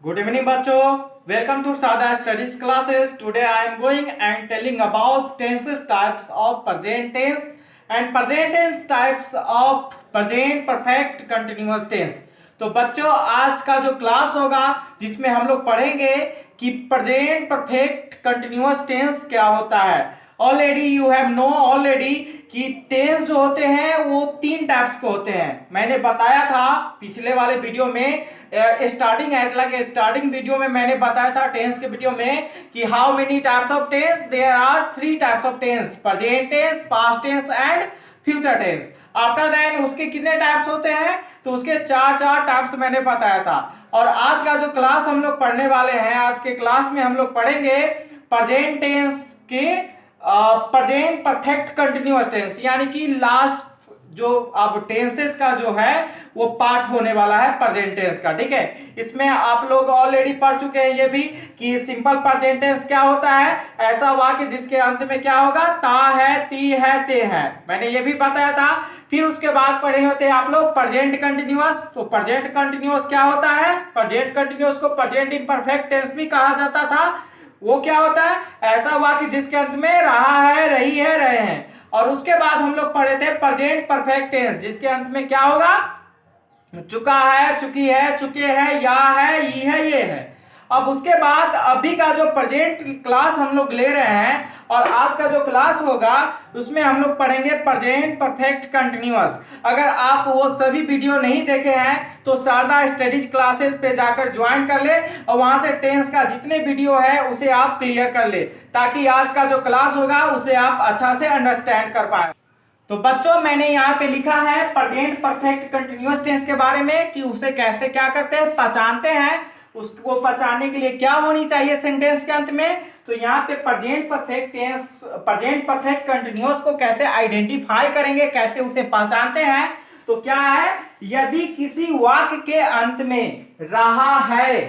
Good evening, बच्चों. Welcome to Sada Studies classes. Today I am going and telling about tenses types of present tense and present tense types of present perfect continuous tense. तो बच्चों आज का जो class होगा जिसमें हम लोग पढ़ेंगे कि प्रेजेंट परफेक्ट कंटिन्यूअस टेंस क्या होता है. Already you have know already कि टेंस जो होते हैं वो तीन टाइप्स के होते हैं. मैंने बताया था पिछले वाले वीडियो में स्टार्टिंग वीडियो में मैंने बताया था टेंस के वीडियो में कि how many types of tense. There are three types of tense, present tense, past tense and future tense. After then उसके कितने टाइप्स होते हैं तो उसके चार टाइप्स मैंने बताया था. और आज का जो क्लास हम लोग पढ़ने वाले हैं, आज के क्लास में हम लोग पढ़ेंगे प्रेजेंट टेंस के प्रेजेंट परफेक्ट कंटिन्यूअस टेंस, यानी कि लास्ट जो अब टेंसेस का जो है वो पार्ट होने वाला है प्रेजेंट टेंस का. ठीक है, इसमें आप लोग ऑलरेडी पढ़ चुके हैं ये भी कि सिंपल प्रेजेंट टेंस क्या होता है. ऐसा वाक्य जिसके अंत में क्या होगा, ता है, ती है, ते है. मैंने ये भी बताया था. फिर उसके बाद पढ़े होते हैं आप लोग प्रेजेंट कंटिन्यूअस. तो प्रेजेंट कंटिन्यूअस क्या होता है, प्रेजेंट कंटिन्यूअस को प्रेजेंट इम्परफेक्ट टेंस भी कहा जाता था. वो क्या होता है, ऐसा वाक्य जिसके अंत में रहा है, रही है, रहे हैं. और उसके बाद हम लोग पढ़े थे प्रेजेंट परफेक्ट टेंस जिसके अंत में क्या होगा, चुका है, चुकी है, चुके हैं, या है, ई है, ये है. अब उसके बाद अभी का जो प्रेजेंट क्लास हम लोग ले रहे हैं और आज का जो क्लास होगा उसमें हम लोग पढ़ेंगे प्रेजेंट परफेक्ट कंटिन्यूअस. अगर आप वो सभी वीडियो नहीं देखे हैं तो शारदा स्टडीज क्लासेस पे जाकर ज्वाइन कर ले और वहां से टेंस का जितने वीडियो है उसे आप क्लियर कर ले ताकि आज का जो क्लास होगा उसे आप अच्छा से अंडरस्टैंड कर पाए. तो बच्चों मैंने यहाँ पे लिखा है प्रेजेंट परफेक्ट कंटिन्यूअस टेंस के बारे में कि उसे कैसे क्या करते हैं, पहचानते हैं. उसको पहचानने के लिए क्या होनी चाहिए सेंटेंस के अंत में. तो यहाँ पे present perfect tense, present perfect continuous को कैसे आइडेंटिफाई करेंगे, कैसे उसे पहचानते हैं. तो क्या है, यदि किसी वाक्य के अंत में रहा है,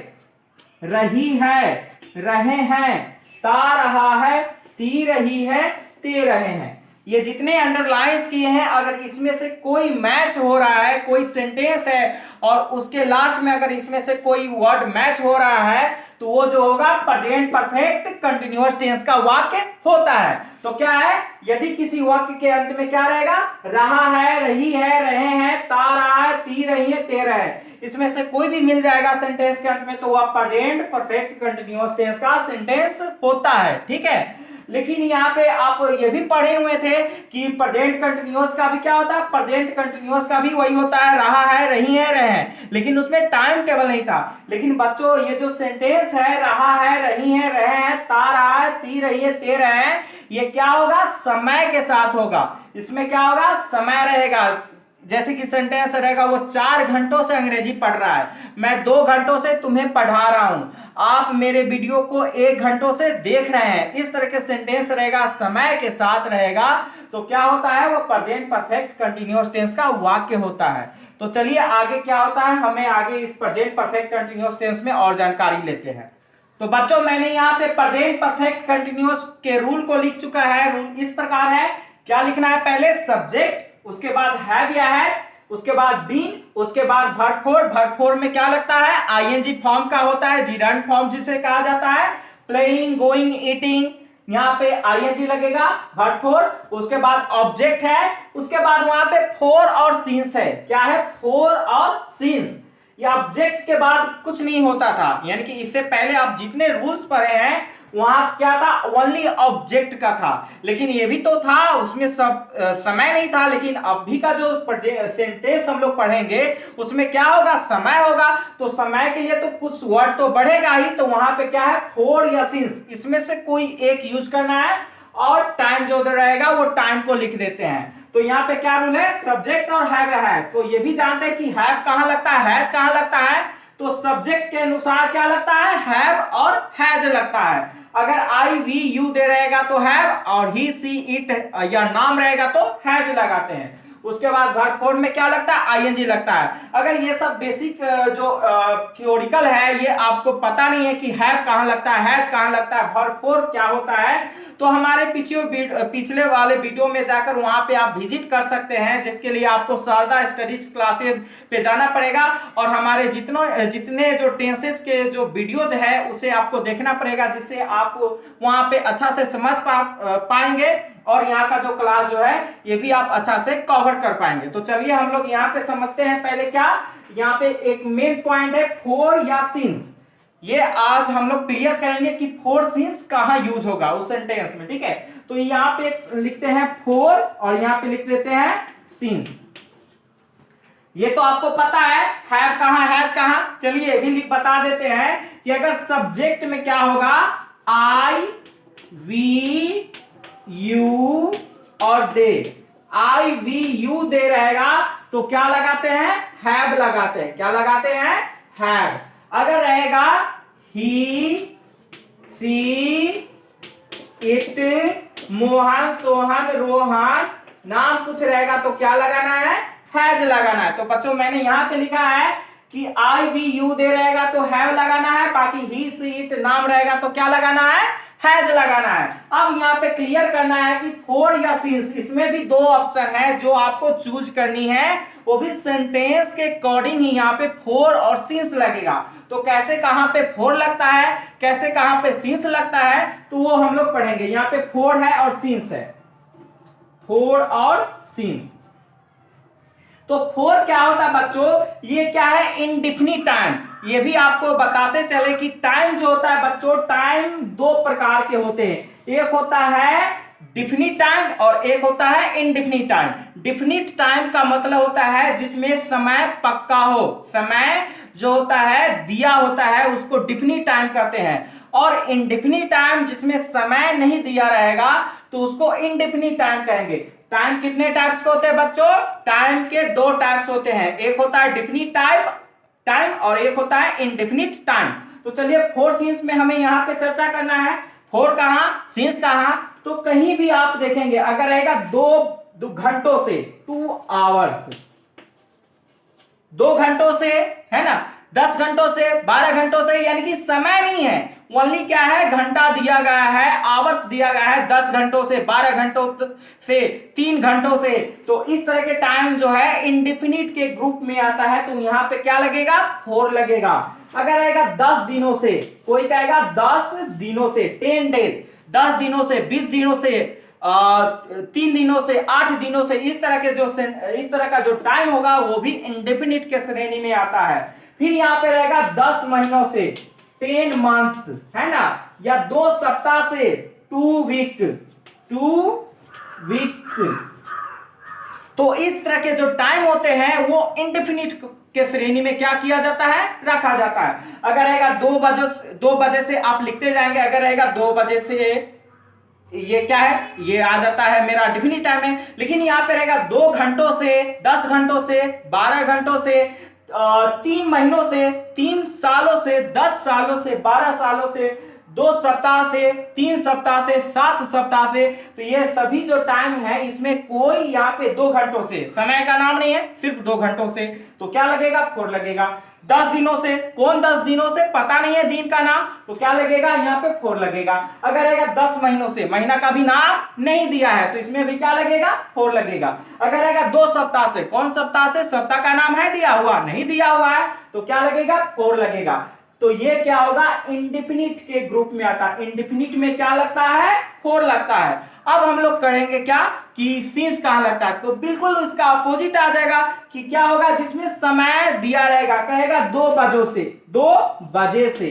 रही है, रहे हैं, ता रहा है, ती रही है, ते रहे हैं, ये जितने अंडरलाइन किए हैं, अगर इसमें से कोई मैच हो रहा है, कोई सेंटेंस है और उसके लास्ट में अगर इसमें से कोई वर्ड मैच हो रहा है तो वो जो होगा प्रेजेंट परफेक्ट कंटिन्यूअस टेंस का वाक्य होता है. तो क्या है, यदि किसी वाक्य के अंत में क्या रहेगा, रहा है, रही है, रहे हैं, ता रहा है, ती रही है, ते रहे हैं, इसमें से कोई भी मिल जाएगा सेंटेंस के अंत में तो वह प्रेजेंट परफेक्ट कंटिन्यूअस टेंस का सेंटेंस होता है. ठीक है, लेकिन यहाँ पे आप ये भी पढ़े हुए थे कि प्रेजेंट कंटिन्यूअस का भी क्या होता है, प्रेजेंट कंटिन्यूअस का भी वही होता है, रहा है, रही है, रहे हैं, लेकिन उसमें टाइम टेबल नहीं था. लेकिन बच्चों ये जो सेंटेंस है, रहा है, रही है, रहे हैं, ता रहा है, ती रही है, ते रहे हैं, ये क्या होगा, समय के साथ होगा. इसमें क्या होगा, समय रहेगा. जैसे कि सेंटेंस रहेगा, वो 4 घंटों से अंग्रेजी पढ़ रहा है, मैं 2 घंटों से तुम्हें पढ़ा रहा हूं, आप मेरे वीडियो को 1 घंटों से देख रहे हैं. इस तरह के सेंटेंस रहेगा, समय के साथ रहेगा. तो क्या होता है, वो प्रेजेंट परफेक्ट कंटिन्यूअस टेंस का वाक्य होता है. तो चलिए आगे क्या होता है, हमें आगे इस प्रेजेंट परफेक्ट कंटिन्यूअस टेंस में और जानकारी लेते हैं. तो बच्चों मैंने यहाँ पे प्रेजेंट परफेक्ट कंटिन्यूअस के रूल को लिख चुका है. रूल इस प्रकार है, क्या लिखना है, पहले सब्जेक्ट, उसके बाद हैव या हैज, उसके बाद बीन, उसके बाद वर्ब फोर. वर्ब फोर में क्या लगता है, आईएनजी फॉर्म का होता है, जीरांड फॉर्म जिसे कहा जाता है. प्लेइंग, गोइंग, ईटिंग, यहाँ पे आईएनजी लगेगा, वर्ब फोर. उसके बाद ऑब्जेक्ट है, उसके बाद वहां पे फोर और सीन्स है. क्या है, फोर और सीन्स. ये ऑब्जेक्ट के बाद कुछ नहीं होता था, यानी कि इससे पहले आप जितने रूल्स पढ़े हैं वहां क्या था, ओनली ऑब्जेक्ट का था. लेकिन ये भी तो था, उसमें सब समय नहीं था. लेकिन अभी का जो सेंटेंस हम लोग पढ़ेंगे उसमें क्या होगा, समय होगा. तो समय के लिए तो कुछ वर्ड तो बढ़ेगा ही. तो वहां पे क्या है, फोर या सिंस, इसमें से कोई एक यूज करना है और टाइम जो उधर रहेगा वो टाइम को लिख देते हैं. तो यहाँ पे क्या रूल है, सब्जेक्ट और हैव या हैज. तो ये भी जानते हैं कि हैव कहां लगता है, हैज कहां लगता है. तो सब्जेक्ट के अनुसार क्या लगता है, हैव और हैज लगता है. अगर आई वी यू दे रहेगा तो हैव और ही सी इट या नाम रहेगा तो हैज लगाते हैं. उसके बाद वर्ब फॉर्म में क्या लगता है, आईएनजी लगता है। अगर ये सब बेसिक जो थ्योरिकल है ये आपको पता नहीं है कि हैव कहाँ लगता है, हैज कहाँ लगता है, वर्ब फॉर्म क्या होता है, तो हमारे पिछले वाले वीडियो में जाकर वहां पे आप विजिट कर सकते हैं, जिसके लिए आपको शारदा स्टडीज क्लासेज पे जाना पड़ेगा और हमारे जितने जो टेंसेज के जो वीडियोज है उसे आपको देखना पड़ेगा, जिससे आप वहां पे अच्छा से समझ पाएंगे और यहाँ का जो क्लास जो है ये भी आप अच्छा से कवर कर पाएंगे। तो चलिए हम लोग यहाँ पे समझते हैं पहले क्या, यहाँ पे एक मेन पॉइंट है फोर या सिंस। ये आज हम लोग क्लियर करेंगे कि फोर सिंस कहाँ यूज होगा उस सेंटेंस में, ठीक है। तो यहाँ पे लिखते हैं फोर और यहाँ पे लिख देते हैं सिंस। ये तो आपको पता है हैव कहाँ, हैज कहाँ। चलिए ये भी बता देते हैं कि अगर सब्जेक्ट में क्या होगा, आई, वी, यू और दे, आई वी यू दे रहेगा तो क्या लगाते हैं, हैव लगाते हैं। क्या लगाते हैं, हैव। अगर रहेगा ही, सी, इट, मोहन, सोहन, रोहन, नाम कुछ रहेगा तो क्या लगाना है, हैज लगाना है। तो बच्चों मैंने यहां पे लिखा है कि आई वी यू दे रहेगा तो हैव लगाना है, बाकी ही, सी, इट नाम रहेगा तो क्या लगाना है, हैज लगाना है। अब यहाँ पे क्लियर करना है कि फोर या सिंस, इसमें भी दो ऑप्शन है जो आपको चूज करनी है, वो भी सेंटेंस के अकॉर्डिंग ही यहाँ पे फोर और सिंस लगेगा। तो कैसे कहां पे फोर लगता है, कैसे कहां पे सिंस लगता है, तो वो हम लोग पढ़ेंगे। यहाँ पे फोर है और सिंस है, फोर और सिंस। तो फोर क्या होता है बच्चों, ये क्या है, इंडिफिनिट टाइम। ये भी आपको बताते चले कि टाइम जो होता है बच्चों, टाइम दो प्रकार के होते हैं, एक होता है डिफिनिट टाइम और एक होता है इनडिफिनिट टाइम। डिफिनिट टाइम का मतलब होता है जिसमें समय पक्का हो, समय जो होता है दिया होता है उसको डिफिनिट टाइम कहते हैं। और इनडिफिनिट टाइम जिसमें समय नहीं दिया रहेगा तो उसको इनडिफिनिट टाइम कहेंगे। टाइम कितने टाइप्स के होते हैं बच्चों, टाइम के दो टाइप्स होते हैं, एक होता है डिफिनिट टाइम और एक होता है इनडिफिनिट टाइम। तो चलिए फोर सिंस में हमें यहाँ पे चर्चा करना है। फोर कहां, सिंस कहां, तो कहीं भी आप देखेंगे अगर रहेगा दो घंटों से, 2 आवर्स, 2 घंटों से, है ना, 10 घंटों से, 12 घंटों से, यानी कि समय नहीं है, ओनली क्या है, घंटा दिया गया है, आवर्स दिया गया है, 10 घंटों से, 12 घंटों से, 3 घंटों से। तो इस तरह के टाइम जो है इंडिफिनिट के ग्रुप में आता है, तो यहां पे क्या लगेगा, फोर लगेगा। अगर रहेगा 10 दिनों से, कोई कहेगा 10 दिनों से, 10 डेज, 10 दिनों से, 20 दिनों से, 3 दिनों से, 8 दिनों से, इस तरह का जो टाइम होगा वो भी इंडेफिनिट के श्रेणी में आता है। फिर यहाँ पे रहेगा 10 महीनों से, 10 मंथ्स, है ना, या 2 सप्ताह से, 2 वीक्स। तो इस तरह के जो टाइम होते हैं वो इंडेफिनिट के श्रेणी में क्या किया जाता है, रखा जाता है। अगर रहेगा 2 बजे से आप लिखते जाएंगे, अगर रहेगा 2 बजे से, ये क्या है, ये आ जाता है मेरा डिफिनिट टाइम है। लेकिन यहाँ पे रहेगा 2 घंटों से, 10 घंटों से, 12 घंटों से, 3 महीनों से, 3 सालों से, 10 सालों से, 12 सालों से, 2 सप्ताह से, 3 सप्ताह से, 7 सप्ताह से। तो ये सभी जो टाइम है इसमें कोई यहाँ पे 2 घंटों से समय का नाम नहीं है, सिर्फ 2 घंटों से, तो क्या लगेगा, फोर लगेगा। 10 दिनों से, कौन 10 दिनों से, पता नहीं है दिन का नाम, तो क्या लगेगा, यहाँ पे फोर लगेगा। अगर रहेगा 10 महीनों से, महीना का भी नाम नहीं दिया है तो इसमें भी क्या लगेगा, फोर लगेगा। अगर रहेगा 2 सप्ताह से, कौन सप्ताह से, सप्ताह का नाम है दिया हुआ, नहीं दिया हुआ है तो क्या लगेगा, फोर लगेगा। तो ये क्या होगा, इंडेफिनिट के ग्रुप में आता है। इंडेफिनिट में क्या लगता है, फोर लगता है। अब हम लोग करेंगे क्या कि सिंस कहां लगता है, तो बिल्कुल उसका अपोजिट आ जाएगा कि क्या होगा, जिसमें समय दिया रहेगा, कहेगा 2 बजे से, 2 बजे से,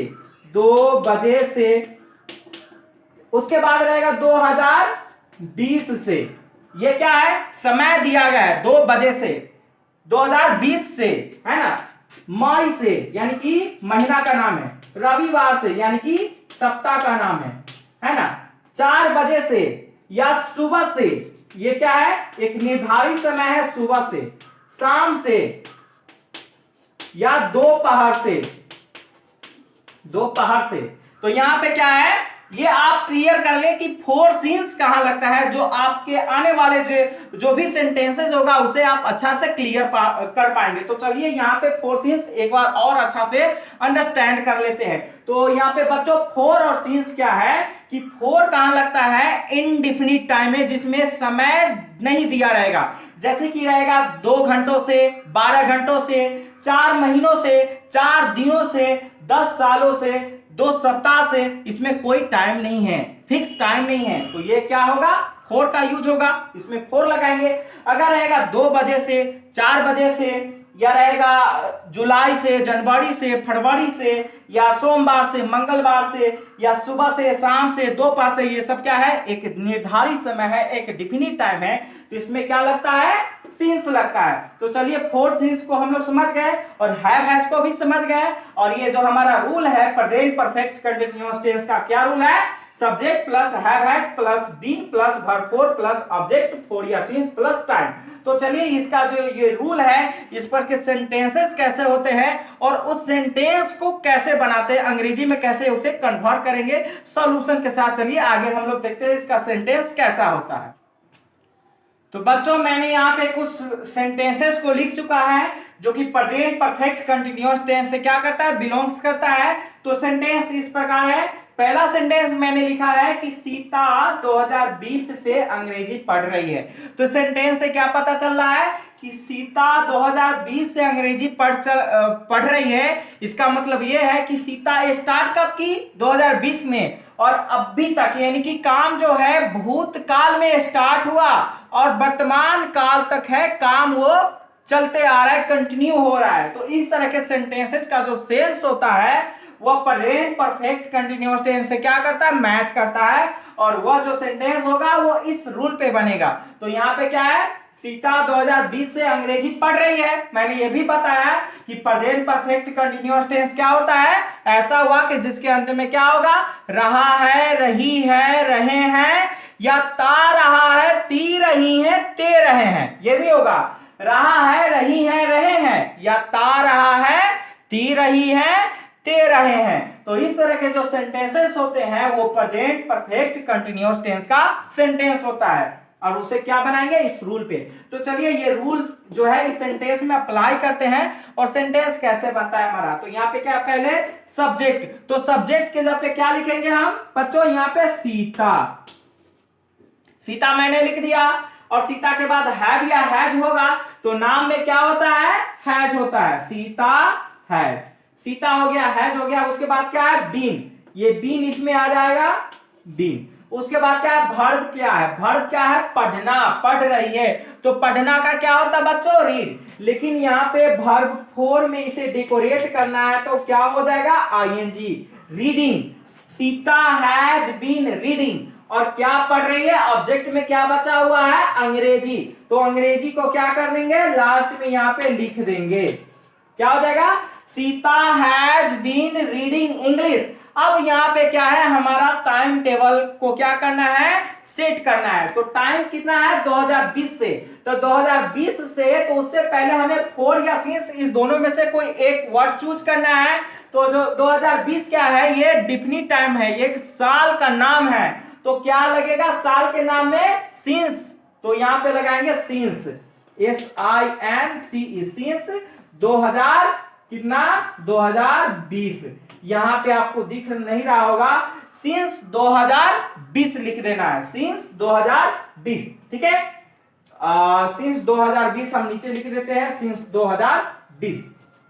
2 बजे से, उसके बाद रहेगा 2020 से, ये क्या है, समय दिया गया है 2 बजे से, 2020 से, है ना, मई से यानी कि महीना का नाम है, रविवार से यानी कि सप्ताह का नाम है ना, 4 बजे से या सुबह से, ये क्या है, एक निर्धारित समय है, सुबह से, शाम से या दोपहर से, दोपहर से। तो यहां पे क्या है, ये आप क्लियर कर ले कि फोर सीन्स कहां लगता है, जो आपके आने वाले जो भी सेंटेंसेस होगा उसे आप अच्छा से क्लियर कर पाएंगे। तो चलिए यहाँ पे फोर सीन्स एक बार और अच्छा से अंडरस्टैंड कर लेते हैं। तो यहाँ पे बच्चों फोर और सीन्स क्या है कि फोर कहां लगता है, इनडिफिनिट टाइम में, जिसमें समय नहीं दिया रहेगा। जैसे कि रहेगा 2 घंटों से, 12 घंटों से, 4 महीनों से, 4 दिनों से, 10 सालों से, 2 सप्ताह से, इसमें कोई टाइम नहीं है, फिक्स टाइम नहीं है। तो ये क्या होगा, फोर का यूज होगा, इसमें फोर लगाएंगे। अगर रहेगा 2 बजे से, 4 बजे से, या रहेगा जुलाई से, जनवरी से, फरवरी से, या सोमवार से, मंगलवार से, या सुबह से, शाम से, दोपहर से, ये सब क्या है, एक निर्धारित समय है, एक डिफिनिट टाइम है। तो इसमें क्या लगता है, सीन्स लगता है। तो चलिए फोर सीन्स को हम लोग समझ गए और हैव हैज को भी समझ गए। और ये जो हमारा रूल है प्रेजेंट परफेक्ट कंटीन्यूअस टेंस का, क्या रूल है, subject plus have has plus been plus verb four plus object four या सीन्स प्लस टाइम। तो चलिए इसका जो ये रूल है, इस पर के सेंटेंसेस कैसे होते हैं और उस सेंटेंस को कैसे बनाते हैं, अंग्रेजी में कैसे उसे कन्वर्ट करेंगे सॉल्यूशन के साथ। चलिए आगे हम लोग देखते हैं इसका सेंटेंस कैसा होता है। तो बच्चों मैंने यहाँ पे कुछ सेंटेंसेस को लिख चुका है जो कि प्रेजेंट परफेक्ट कंटीन्यूअस टेंस से क्या करता है, बिलोंग्स करता है। तो सेंटेंस इस प्रकार है। पहला सेंटेंस मैंने लिखा है कि सीता 2020 से अंग्रेजी पढ़ रही है। तो सेंटेंस से क्या पता चल रहा है कि सीता 2020 से अंग्रेजी पढ़ रही है। इसका मतलब यह है कि सीता स्टार्ट कब की, 2020 में, और अभी तक, यानी कि काम जो है भूतकाल में स्टार्ट हुआ और वर्तमान काल तक है काम, वो चलते आ रहा है, कंटिन्यू हो रहा है। तो इस तरह के सेंटेंसेस का जो सेंस होता है वह प्रेजेंट परफेक्ट कंटीन्यूअस टेंस से क्या करता है, मैच करता है, और वह जो सेंटेंस होगा वो इस रूल पे बनेगा। तो यहाँ पे क्या है, सीता 2020 से अंग्रेजी पढ़ रही है। मैंने ये भी बताया कि प्रेजेंट परफेक्ट कंटीन्यूअस टेंस क्या होता है, ऐसा हुआ कि जिसके अंत में क्या होगा, रहा है, रही है, रहे हैं, या ता रहा है, ती रही है, ते रहे हैं, ये भी होगा। रहा है, रही है, रहे हैं, या ता रहा है, ती रही है, ते रहे हैं। तो इस तरह के जो सेंटेंसेस होते हैं वो प्रेजेंट परफेक्ट कंटीन्यूअस टेंस का सेंटेंस होता है, और उसे क्या बनाएंगे, इस रूल पे। तो चलिए ये रूल जो है इस सेंटेंस में अप्लाई करते हैं और सेंटेंस कैसे बनता है हमारा। तो यहाँ पे क्या, पहले सब्जेक्ट, तो सब्जेक्ट के जगह पे क्या लिखेंगे हम बच्चों, यहाँ पे सीता, सीता मैंने लिख दिया, और सीता के बाद हैव या हैज होगा। तो नाम में क्या होता है, हैज होता है, सीता हैज, सीता हो गया, हैज हो गया। उसके बाद क्या है, बीन, ये बीन इसमें आ जाएगा, बीन। उसके बाद क्या है, वर्ब क्या है, वर्ब क्या है, पढ़ना, पढ़ रही है। तो पढ़ना का क्या होता है बच्चों, रीड। लेकिन यहाँ पे वर्ब फोर में इसे डेकोरेट करना है तो क्या हो जाएगा, ING, reading. Sita has been reading, और क्या पढ़ रही है, ऑब्जेक्ट में क्या बचा हुआ है, अंग्रेजी। तो अंग्रेजी को क्या कर देंगे, लास्ट में यहाँ पे लिख देंगे, क्या हो जाएगा, Sita has been reading English. अब यहाँ पे क्या है, हमारा टाइम टेबल को क्या करना है, सेट करना है। तो टाइम कितना है, 2020 से, तो 2020 से, तो उससे पहले हमें फोर या सिंस, इस दोनों में से कोई एक वर्ड चूज करना है। तो जो 2020 क्या है, ये डिफिनिट टाइम है, ये एक साल का नाम है। तो क्या लगेगा, साल के नाम में सिंस, तो यहाँ पे लगाएंगे सिंस, SINCE, सिंस 2000 कितना, 2020। यहां पे आपको दिख नहीं रहा होगा, सिंस 2020 लिख देना है, सिंस 2020, ठीक है। सिंस 2020 हम नीचे लिख देते हैं, सिंस 2020,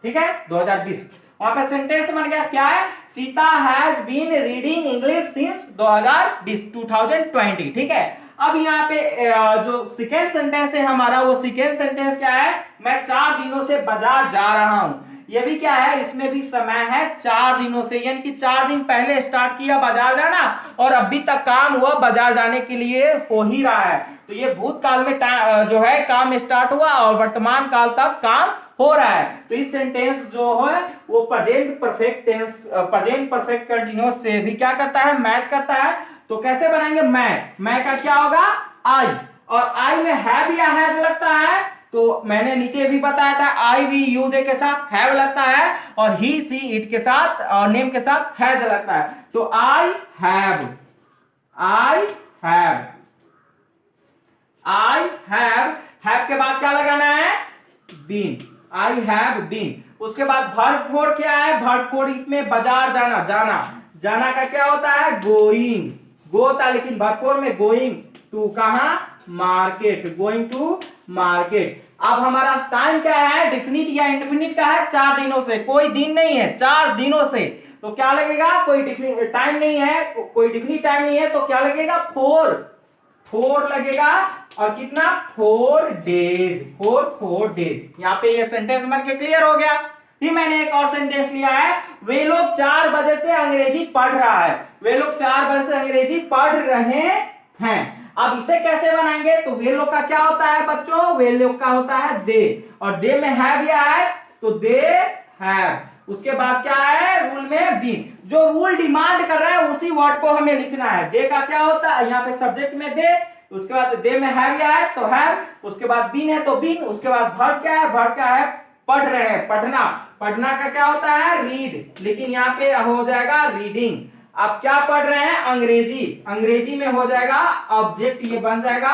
ठीक है, 2020। वहां पे सेंटेंस बन गया, क्या है, Sita has been reading English since 2020, ठीक है। अब यहाँ पे जो सेकेंड सेंटेंस है हमारा, वो सेकेंड सेंटेंस क्या है, मैं 4 दिनों से बाजार जा रहा हूं। ये भी क्या है, इसमें भी समय है 4 दिनों से, यानी कि 4 दिन पहले स्टार्ट किया बाजार जाना और अभी तक काम हुआ बाजार जाने के लिए हो ही रहा है। तो ये भूतकाल में जो है काम स्टार्ट हुआ और वर्तमान काल तक काम हो रहा है। तो इस सेंटेंस जो है वो present perfect tense, present perfect continuous से भी क्या करता है, मैच करता है। तो कैसे बनाएंगे, मैं का क्या होगा, आई, और आई में हैव या हैज लगता है तो मैंने नीचे भी बताया था आई वी यू दे के साथ हैव लगता है और ही सी इट के साथ और नेम के साथ हैज लगता है। तो आई हैव के बाद क्या लगाना है, बीन, आई हैव बीन। उसके बाद वर्ब फोर क्या है, वर्ब फोर इसमें बाजार जाना का क्या होता है, गोइंग, गो था लेकिन वर्ब फोर में गोइंग टू कहां, मार्केट, गोइंग टू मार्केट। अब हमारा टाइम क्या है, डिफिनिट या इंडेफिनिट का है, 4 दिनों से, कोई दिन नहीं है, 4 दिनों से। तो क्या लगेगा, कोई टाइम नहीं है, कोई डिफिनिट टाइम नहीं है, तो क्या लगेगा, 4 लगेगा और कितना, 4 डेज। यहाँ पे ये सेंटेंस बन के क्लियर हो गया। फिर मैंने एक और सेंटेंस लिया है, वे लोग 4 बजे से अंग्रेजी पढ़ रहा है, वे लोग 4 बजे से अंग्रेजी पढ़ रहे हैं। अब इसे कैसे बनाएंगे, तो वे लोग का क्या होता है बच्चों, वे लोग का होता है दे, और दे में हैव या हैज, तो दे हैव। उसके बाद क्या है, रूल में बीन, जो रूल डिमांड कर रहा है उसी वर्ड को हमें लिखना है। दे का क्या होता है, यहाँ पे सब्जेक्ट में दे, उसके बाद दे में हैव या हैज तो हैव, उसके बाद बीन है तो बीन, उसके बाद वर्ब क्या है, वर्ब क्या है, पढ़ रहे हैं, पढ़ना का क्या होता है, रीड, लेकिन यहाँ पे हो जाएगा रीडिंग। आप क्या पढ़ रहे हैं, अंग्रेजी में हो जाएगा ऑब्जेक्ट, ये बन जाएगा,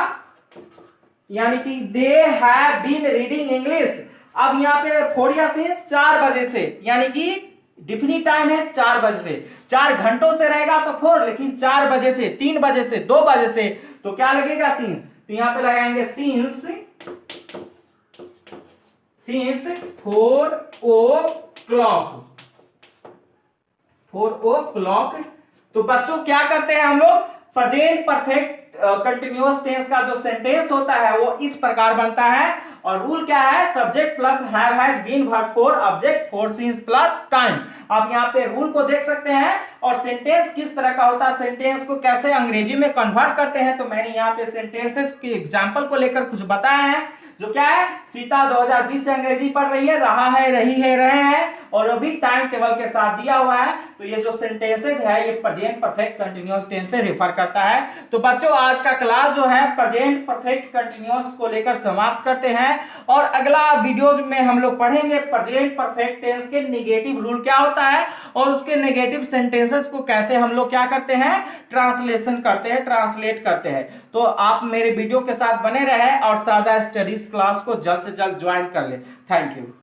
यानी कि they have been reading English. अब यहाँ पे फोड़िया सिंस 4 बजे से, यानी कि डिफिनिट टाइम है 4 बजे से, 4 घंटों से रहेगा तो 4, लेकिन 4 बजे से, 3 बजे से, 2 बजे से, तो क्या लगेगा, सिंस। तो यहाँ पे लगाएंगे सिंस 4 o'clock। तो बच्चों क्या करते हैं हम लोग, प्रेजेंट परफेक्ट कंटिन्यूअस टेंस का जो सेंटेंस होता है वो इस प्रकार बनता है, और रूल क्या है, subject plus have has been verb four object four since plus time. आप यहाँ पे रूल को देख सकते हैं, और सेंटेंस किस तरह का होता है, सेंटेंस को कैसे अंग्रेजी में कन्वर्ट करते हैं, तो मैंने यहाँ पे सेंटेंसेस के एग्जांपल को लेकर कुछ बताया है, जो क्या है, सीता 2020 से अंग्रेजी पढ़ रही है, रहा है, रही है, रहे हैं, और अभी टाइम टेबल के साथ दिया हुआ है। तो ये जो सेंटेंसेस है ये प्रेजेंट परफेक्ट कंटिन्यूअस टेंस से रेफर करता है। तो बच्चों आज का क्लास जो है प्रेजेंट परफेक्ट कंटिन्यूअस को लेकर समाप्त करते हैं, और अगला वीडियो में हम लोग पढ़ेंगे प्रेजेंट परफेक्ट टेंस के नेगेटिव रूल क्या होता है, और उसके नेगेटिव सेंटेंसेस को कैसे हम लोग क्या करते हैं, ट्रांसलेशन करते हैं, ट्रांसलेट करते हैं। तो आप मेरे वीडियो के साथ बने रहे और सादा स्टडीज क्लास को जल्द से जल्द ज्वाइन कर ले। Thank you.